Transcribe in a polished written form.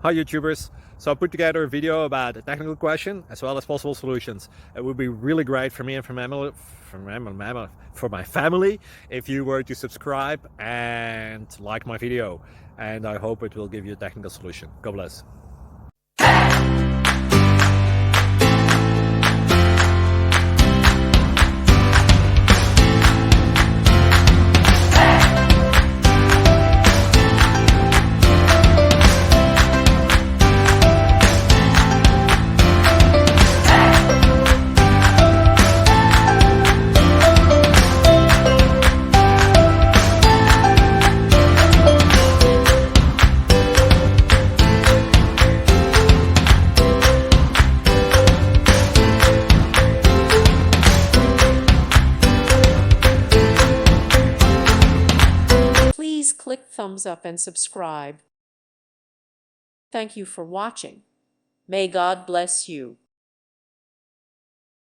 Hi YouTubers! So I put together a video about a technical question as well as possible solutions. It would be really great for me and for my family if you were to subscribe and like my video, and I hope it will give you a technical solution. God bless. Please click thumbs up and subscribe. Thank you for watching. May God bless you.